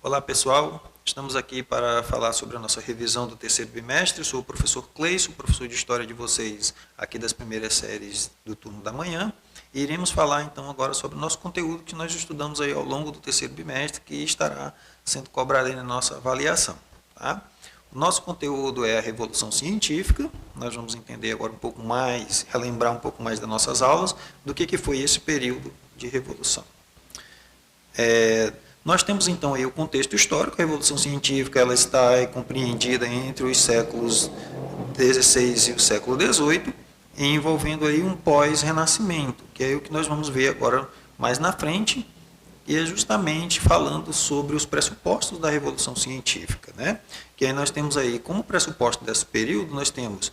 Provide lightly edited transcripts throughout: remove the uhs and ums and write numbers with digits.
Olá pessoal, estamos aqui para falar sobre a nossa revisão do terceiro bimestre. Sou o professor Cleison, professor de História de vocês aqui das primeiras séries do turno da manhã. E iremos falar então agora sobre o nosso conteúdo que nós estudamos aí ao longo do terceiro bimestre, que estará sendo cobrado aí na nossa avaliação. Tá? O nosso conteúdo é a Revolução Científica. Nós vamos entender agora um pouco mais, relembrar um pouco mais das nossas aulas, do que foi esse período de revolução. Nós temos então aí o contexto histórico. A Revolução Científica ela está compreendida entre os séculos XVI e o século XVIII, envolvendo aí um pós-renascimento, que é o que nós vamos ver agora mais na frente, e é justamente falando sobre os pressupostos da Revolução Científica, né? Que aí nós temos aí como pressuposto desse período, nós temos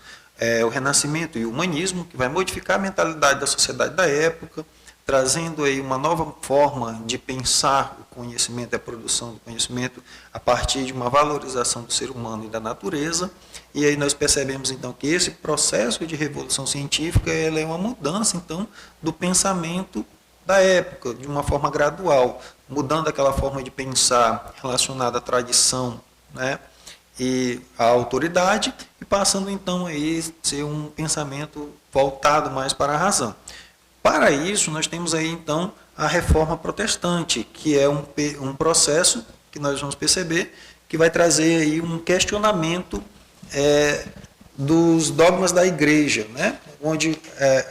o Renascimento e o Humanismo, que vai modificar a mentalidade da sociedade da época, trazendo aí uma nova forma de pensar o conhecimento e a produção do conhecimento a partir de uma valorização do ser humano e da natureza. E aí nós percebemos então que esse processo de revolução científica ela é uma mudança então do pensamento da época, de uma forma gradual, mudando aquela forma de pensar relacionada à tradição, né, e à autoridade, e passando então aí a ser um pensamento voltado mais para a razão. Para isso, nós temos aí, então, a reforma protestante, que é um processo que nós vamos perceber que vai trazer aí um questionamento dos dogmas da igreja, né? Onde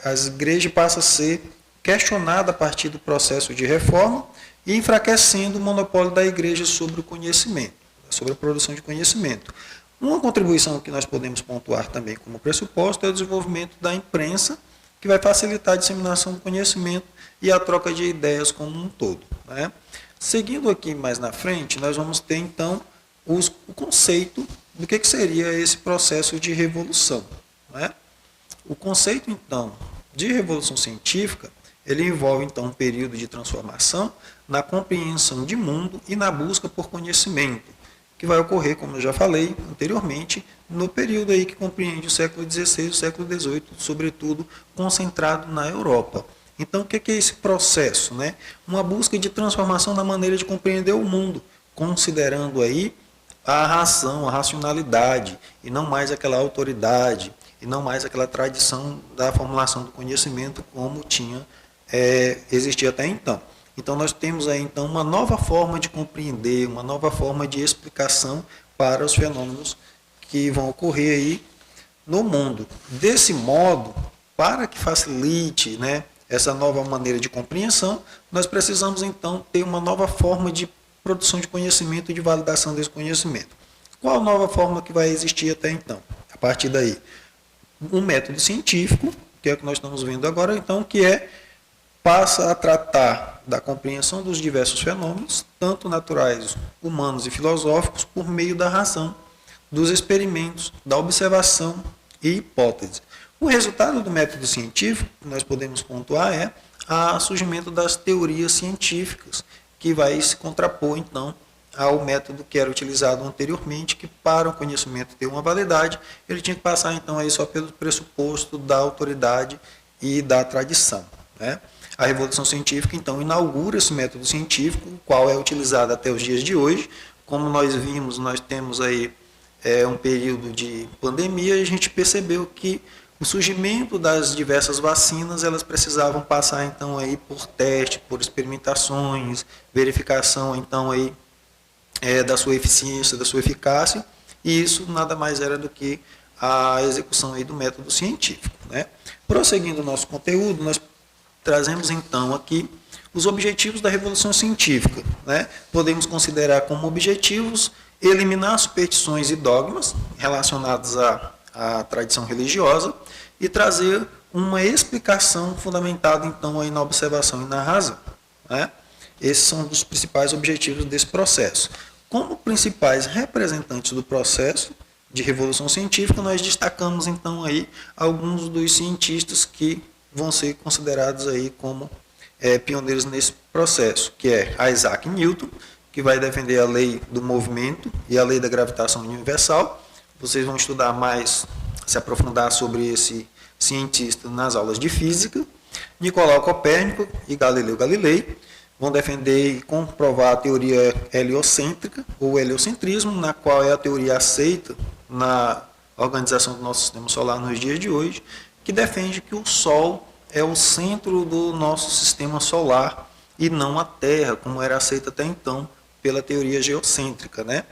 as igrejas passam a ser questionadas a partir do processo de reforma e enfraquecendo o monopólio da igreja sobre o conhecimento, sobre a produção de conhecimento. Uma contribuição que nós podemos pontuar também como pressuposto é o desenvolvimento da imprensa, que vai facilitar a disseminação do conhecimento e a troca de ideias como um todo, né? Seguindo aqui mais na frente, nós vamos ter então o conceito do que seria esse processo de revolução, né? O conceito então de revolução científica, ele envolve então um período de transformação na compreensão de mundo e na busca por conhecimento, que vai ocorrer, como eu já falei anteriormente, no período aí que compreende o século XVI e o século XVIII, sobretudo concentrado na Europa. Então, o que é esse processo, né? Uma busca de transformação na maneira de compreender o mundo, considerando aí a razão, a racionalidade, e não mais aquela autoridade, e não mais aquela tradição da formulação do conhecimento como existia até então. Então, nós temos aí, então, uma nova forma de compreender, uma nova forma de explicação para os fenômenos que vão ocorrer aí no mundo. Desse modo, para que facilite, né, essa nova maneira de compreensão, nós precisamos, então, ter uma nova forma de produção de conhecimento e de validação desse conhecimento. Qual a nova forma que vai existir até então? A partir daí, um método científico, que é o que nós estamos vendo agora, então, que passa a tratar da compreensão dos diversos fenômenos, tanto naturais, humanos e filosóficos, por meio da razão, dos experimentos, da observação e hipótese. O resultado do método científico, que nós podemos pontuar, é o surgimento das teorias científicas, que vai se contrapor, então, ao método que era utilizado anteriormente, que para o conhecimento ter uma validade, ele tinha que passar, então, aí só pelo pressuposto da autoridade e da tradição, né? A Revolução Científica, então, inaugura esse método científico, o qual é utilizado até os dias de hoje. Como nós vimos, nós temos aí um período de pandemia e a gente percebeu que o surgimento das diversas vacinas, elas precisavam passar, então, aí por teste, por experimentações, verificação, então, aí da sua eficiência, da sua eficácia, e isso nada mais era do que a execução aí do método científico, né? Prosseguindo o nosso conteúdo, nós trazemos então aqui os objetivos da Revolução Científica, né? Podemos considerar como objetivos eliminar superstições e dogmas relacionados à tradição religiosa e trazer uma explicação fundamentada então aí na observação e na razão, né? Esses são os principais objetivos desse processo. Como principais representantes do processo de Revolução Científica, nós destacamos então aí alguns dos cientistas que vão ser considerados aí como pioneiros nesse processo, que é Isaac Newton, que vai defender a lei do movimento e a lei da gravitação universal. Vocês vão estudar mais, se aprofundar sobre esse cientista nas aulas de física. Nicolau Copérnico e Galileu Galilei. vão defender e comprovar a teoria heliocêntrica, ou heliocentrismo, na qual é a teoria aceita na organização do nosso sistema solar nos dias de hoje, que defende que o Sol é o centro do nosso sistema solar e não a Terra, como era aceita até então pela teoria geocêntrica, né?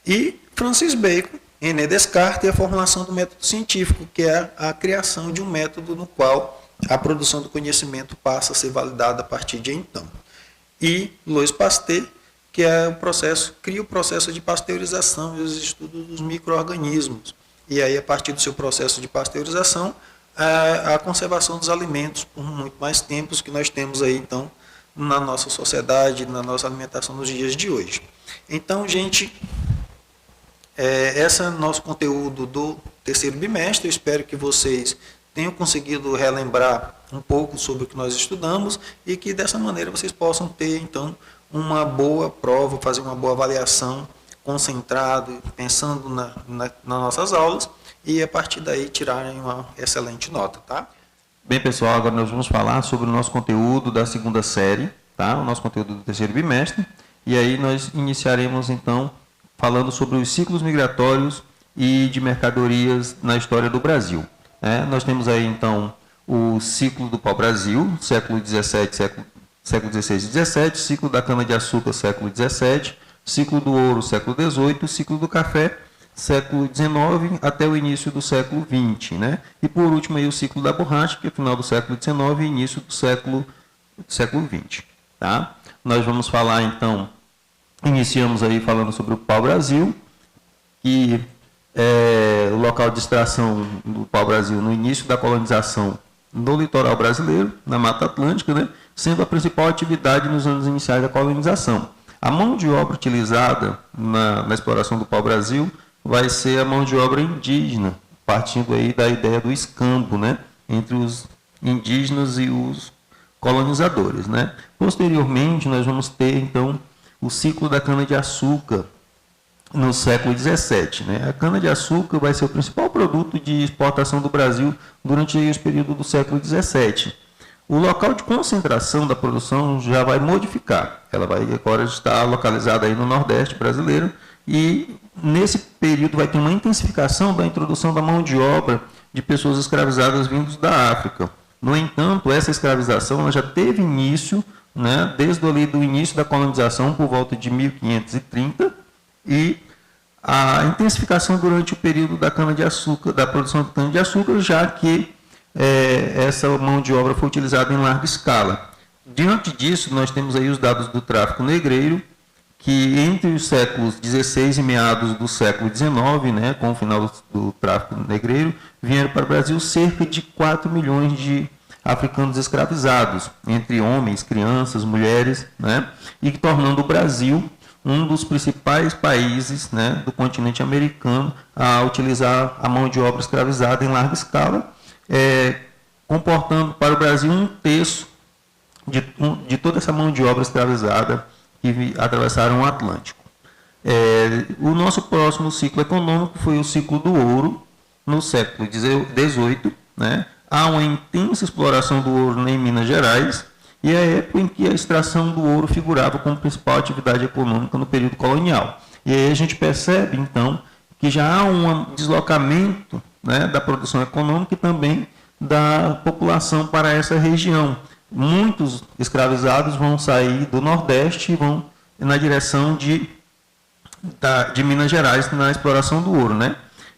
E Francis Bacon, René Descartes e a formulação do método científico, que é a criação de um método no qual a produção do conhecimento passa a ser validada a partir de então. E Louis Pasteur, que é cria o processo de pasteurização e os estudos dos micro-organismos. E aí, a partir do seu processo de pasteurização, a conservação dos alimentos por muito mais tempos que nós temos aí, então, na nossa sociedade, na nossa alimentação nos dias de hoje. Então, gente, esse é o nosso conteúdo do terceiro bimestre. Eu espero que vocês tenham conseguido relembrar um pouco sobre o que nós estudamos e que dessa maneira vocês possam ter, então, uma boa prova, fazer uma boa avaliação, concentrado, pensando nas nossas aulas e a partir daí tirarem uma excelente nota, tá? Bem, pessoal, agora nós vamos falar sobre o nosso conteúdo da segunda série, tá? O nosso conteúdo do terceiro bimestre. E aí nós iniciaremos, então, falando sobre os ciclos migratórios e de mercadorias na história do Brasil. Nós temos aí, então, o ciclo do pau-brasil, século XVII, século XVI e XVII, ciclo da cana-de-açúcar, século XVII, ciclo do ouro, século XVIII, ciclo do café, século XIX até o início do século XX, né? E por último aí o ciclo da borracha, que é final do século XIX e início do século XX, tá? Nós vamos falar então, iniciamos aí falando sobre o pau-brasil, que é o local de extração do pau-brasil no início da colonização no litoral brasileiro, na Mata Atlântica, né? Sendo a principal atividade nos anos iniciais da colonização. A mão de obra utilizada na exploração do pau-brasil vai ser a mão de obra indígena, partindo aí da ideia do escambo, né, entre os indígenas e os colonizadores, né. Posteriormente, nós vamos ter, então, o ciclo da cana-de-açúcar no século XVII, né. A cana-de-açúcar vai ser o principal produto de exportação do Brasil durante aí, os períodos do século XVII. O local de concentração da produção já vai modificar. Ela vai agora estar localizada aí no Nordeste brasileiro e nesse período vai ter uma intensificação da introdução da mão de obra de pessoas escravizadas vindas da África. No entanto, essa escravização ela já teve início, né, desde ali do início da colonização, por volta de 1530, e a intensificação durante o período da cana-de-açúcar, da produção de cana-de-açúcar, já que essa mão de obra foi utilizada em larga escala. Diante disso, nós temos aí os dados do tráfico negreiro, que entre os séculos XVI e meados do século XIX, né, com o final do tráfico negreiro, vieram para o Brasil cerca de 4 milhões de africanos escravizados, entre homens, crianças, mulheres, né, e tornando o Brasil um dos principais países, né, do continente americano a utilizar a mão de obra escravizada em larga escala, comportando para o Brasil 1/3 de toda essa mão de obra escravizada que atravessaram o Atlântico. O nosso próximo ciclo econômico foi o ciclo do ouro, no século XVIII. Né? Há uma intensa exploração do ouro em Minas Gerais, e é a época em que a extração do ouro figurava como principal atividade econômica no período colonial. E aí a gente percebe, então, que já há um deslocamento, né, da produção econômica e também da população para essa região. Muitos escravizados vão sair do Nordeste e vão na direção de Minas Gerais na exploração do ouro, né?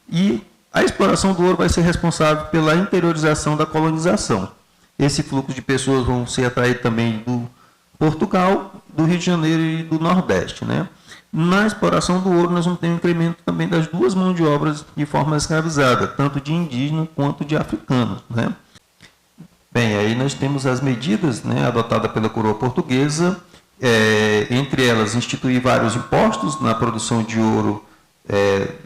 E a exploração do ouro vai ser responsável pela interiorização da colonização. Esse fluxo de pessoas vão ser atraído também do Portugal, do Rio de Janeiro e do Nordeste, né? Na exploração do ouro, nós vamos ter um incremento também das duas mãos de obras de forma escravizada, tanto de indígenas quanto de africanos, né? Bem, aí nós temos as medidas, né, adotadas pela coroa portuguesa, entre elas instituir vários impostos na produção de ouro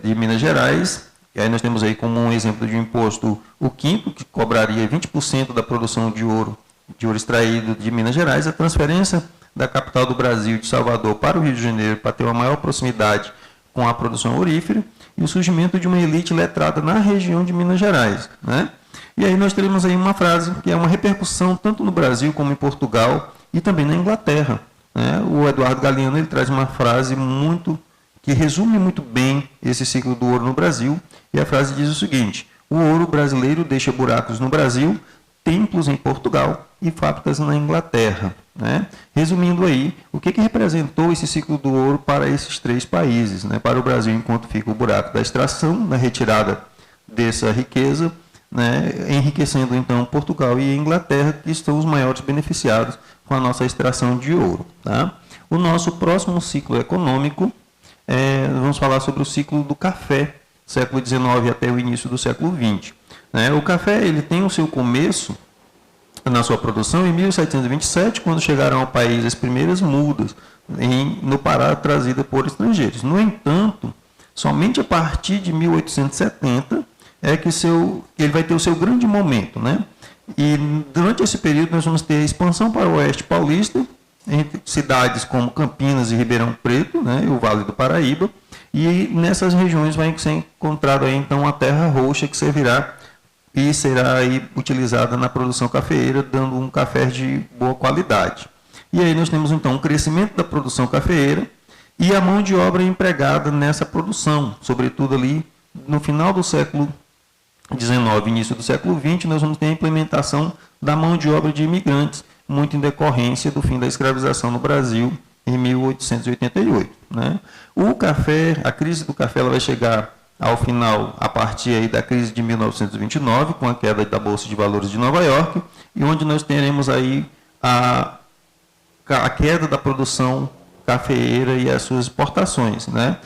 de Minas Gerais. E aí nós temos aí como um exemplo de um imposto o quinto, que cobraria 20% da produção de ouro extraído de Minas Gerais, a transferência da capital do Brasil, de Salvador, para o Rio de Janeiro, para ter uma maior proximidade com a produção aurífera, e o surgimento de uma elite letrada na região de Minas Gerais, né? E aí nós teremos aí uma frase que é uma repercussão tanto no Brasil como em Portugal e também na Inglaterra, né? O Eduardo Galeano ele traz uma frase que resume muito bem esse ciclo do ouro no Brasil, e a frase diz o seguinte: o ouro brasileiro deixa buracos no Brasil, templos em Portugal e fábricas na Inglaterra, né? Resumindo aí, o que representou esse ciclo do ouro para esses três países, né? Para o Brasil, enquanto fica o buraco da extração, da retirada dessa riqueza, né? Enriquecendo então Portugal e Inglaterra, que estão os maiores beneficiados com a nossa extração de ouro, tá? O nosso próximo ciclo econômico, vamos falar sobre o ciclo do café, século XIX até o início do século XX. Né? O café ele tem o seu começo na sua produção em 1727, quando chegaram ao país as primeiras mudas no Pará trazidas por estrangeiros. No entanto, somente a partir de 1870 é que ele vai ter o seu grande momento, né? E durante esse período nós vamos ter a expansão para o oeste paulista, entre cidades como Campinas e Ribeirão Preto, né, e o Vale do Paraíba, e nessas regiões vai ser encontrado aí então a terra roxa que servirá e será aí utilizada na produção cafeeira, dando um café de boa qualidade. E aí nós temos então um crescimento da produção cafeeira e a mão de obra empregada nessa produção, sobretudo ali no final do século XIX, início do século XX, nós vamos ter a implementação da mão de obra de imigrantes, muito em decorrência do fim da escravização no Brasil em 1888. Né? O café, a crise do café ela vai chegar ao final a partir aí da crise de 1929, com a queda da Bolsa de Valores de Nova York, e onde nós teremos aí a queda da produção cafeeira e as suas exportações. Né?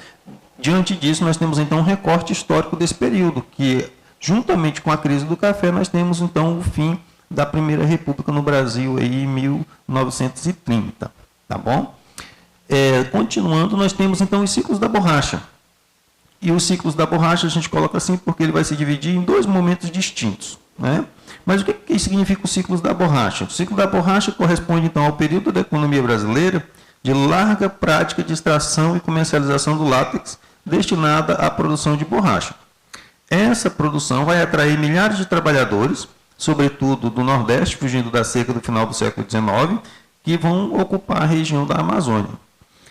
Diante disso, nós temos então um recorte histórico desse período, que juntamente com a crise do café, nós temos então o fim da Primeira República no Brasil aí, em 1930. Tá bom? Continuando, nós temos então os ciclos da borracha. E os ciclos da borracha a gente coloca assim porque ele vai se dividir em dois momentos distintos. Né? Mas o que significa os ciclos da borracha? O ciclo da borracha corresponde então ao período da economia brasileira de larga prática de extração e comercialização do látex destinada à produção de borracha. Essa produção vai atrair milhares de trabalhadores, sobretudo do Nordeste, fugindo da seca do final do século XIX, que vão ocupar a região da Amazônia.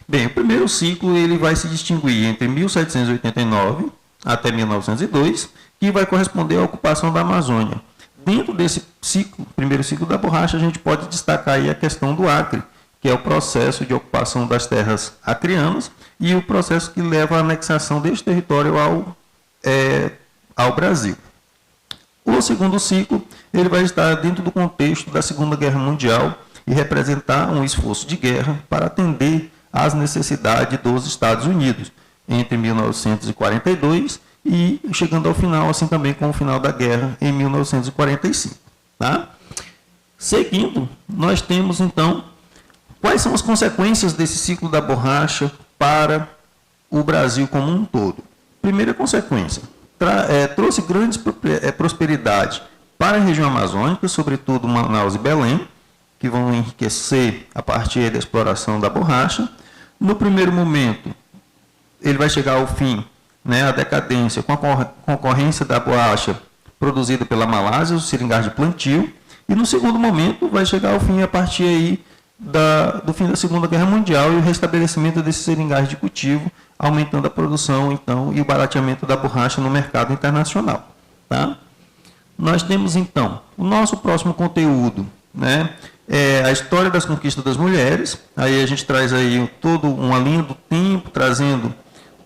Bem, o primeiro ciclo ele vai se distinguir entre 1789 até 1902, que vai corresponder à ocupação da Amazônia. Dentro desse ciclo, primeiro ciclo da borracha, a gente pode destacar aí a questão do Acre, que é o processo de ocupação das terras acreanas e o processo que leva à anexação deste território ao Brasil. O segundo ciclo ele vai estar dentro do contexto da Segunda Guerra Mundial e representar um esforço de guerra para atender às necessidades dos Estados Unidos, entre 1942 e chegando ao final, assim também com o final da guerra, em 1945. Tá? Seguindo, nós temos então quais são as consequências desse ciclo da borracha para o Brasil como um todo. Primeira consequência, trouxe grande prosperidade para a região amazônica, sobretudo Manaus e Belém, que vão enriquecer a partir da exploração da borracha. No primeiro momento, ele vai chegar ao fim, né, a decadência com a concorrência da borracha produzida pela Malásia, os seringais de plantio, e no segundo momento vai chegar ao fim a partir aí do fim da Segunda Guerra Mundial e o restabelecimento desses seringais de cultivo, aumentando a produção então e o barateamento da borracha no mercado internacional. Tá? Nós temos então o nosso próximo conteúdo, né? A história das conquistas das mulheres. Aí a gente traz aí toda uma linha do tempo, trazendo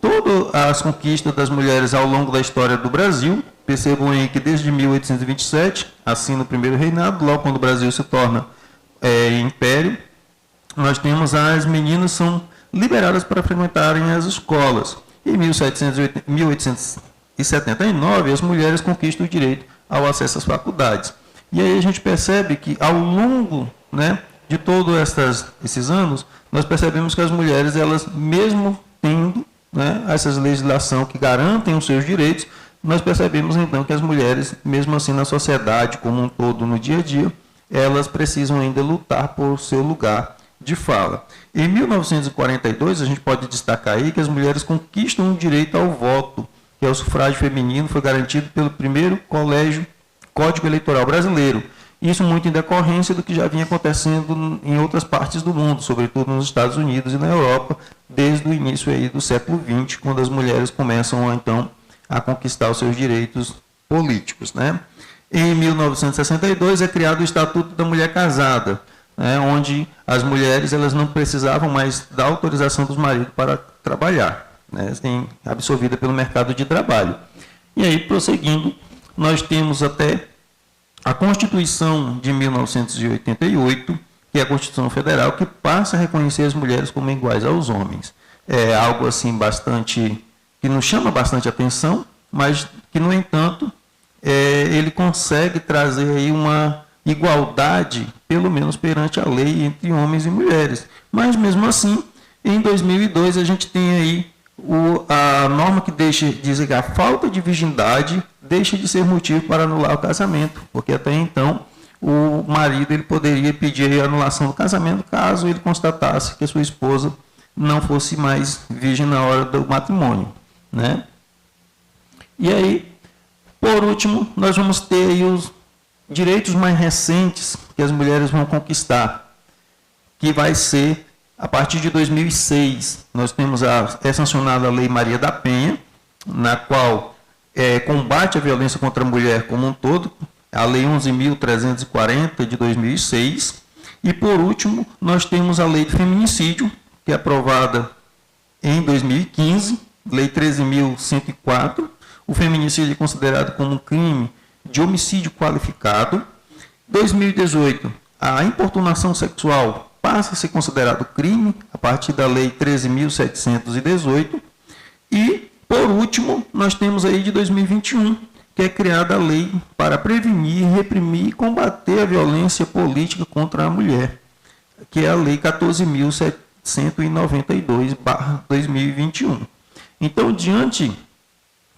todas as conquistas das mulheres ao longo da história do Brasil. Percebam aí que desde 1827, assim no primeiro reinado, logo quando o Brasil se torna império, nós temos as meninas são liberadas para frequentarem as escolas. Em 1879, as mulheres conquistam o direito ao acesso às faculdades. E aí a gente percebe que ao longo, né, de todos esses anos, nós percebemos que as mulheres, elas mesmo tendo, né, essa legislação que garantem os seus direitos, nós percebemos então que as mulheres, mesmo assim na sociedade como um todo, no dia a dia, elas precisam ainda lutar por seu lugar de fala. Em 1942, a gente pode destacar aí que as mulheres conquistam o direito ao voto, que é o sufrágio feminino, foi garantido pelo primeiro Código Eleitoral Brasileiro. Isso muito em decorrência do que já vinha acontecendo em outras partes do mundo, sobretudo nos Estados Unidos e na Europa, desde o início aí do século XX, quando as mulheres começam, então, a conquistar os seus direitos políticos, né? Em 1962 é criado o Estatuto da Mulher Casada, né, onde as mulheres elas não precisavam mais da autorização dos maridos para trabalhar, né, têm absorvida pelo mercado de trabalho. E aí, prosseguindo, nós temos até a Constituição de 1988, que é a Constituição Federal, que passa a reconhecer as mulheres como iguais aos homens. É algo assim bastante, que nos chama bastante atenção, mas que, no entanto, ele consegue trazer aí uma igualdade, pelo menos perante a lei, entre homens e mulheres. Mas, mesmo assim, em 2002, a gente tem aí a norma que diz que a falta de virgindade deixa de ser motivo para anular o casamento, porque até então o marido ele poderia pedir a anulação do casamento caso ele constatasse que a sua esposa não fosse mais virgem na hora do matrimônio, né? E aí, por último, nós vamos ter aí os direitos mais recentes que as mulheres vão conquistar, que vai ser a partir de 2006. Nós temos é sancionada a Lei Maria da Penha, na qual combate a violência contra a mulher como um todo, a Lei 11.340 de 2006, e por último nós temos a Lei do Feminicídio, que é aprovada em 2015, Lei 13.104. O feminicídio é considerado como um crime de homicídio qualificado. 2018, a importunação sexual passa a ser considerado crime a partir da Lei 13.718. E, por último, nós temos aí de 2021, que é criada a lei para prevenir, reprimir e combater a violência política contra a mulher, que é a Lei 14.792/2021. Então, diante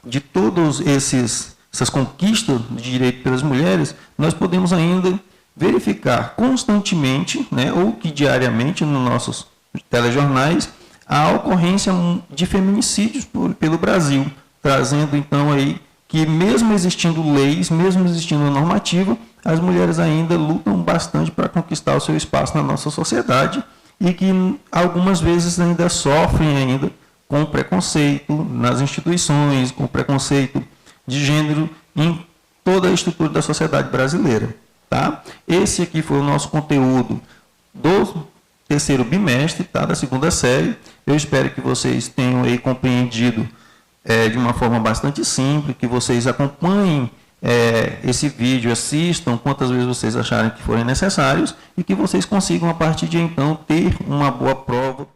de todas essas conquistas de direito pelas mulheres, nós podemos ainda verificar constantemente, né, ou que diariamente nos nossos telejornais, a ocorrência de feminicídios pelo Brasil, trazendo então aí que mesmo existindo leis, mesmo existindo normativa, as mulheres ainda lutam bastante para conquistar o seu espaço na nossa sociedade e que algumas vezes ainda sofrem ainda com preconceito nas instituições, com preconceito de gênero em toda a estrutura da sociedade brasileira. Tá? Esse aqui foi o nosso conteúdo do terceiro bimestre, tá? Da segunda série. Eu espero que vocês tenham aí compreendido de uma forma bastante simples, que vocês acompanhem esse vídeo, assistam quantas vezes vocês acharem que forem necessários e que vocês consigam, a partir de então, ter uma boa prova.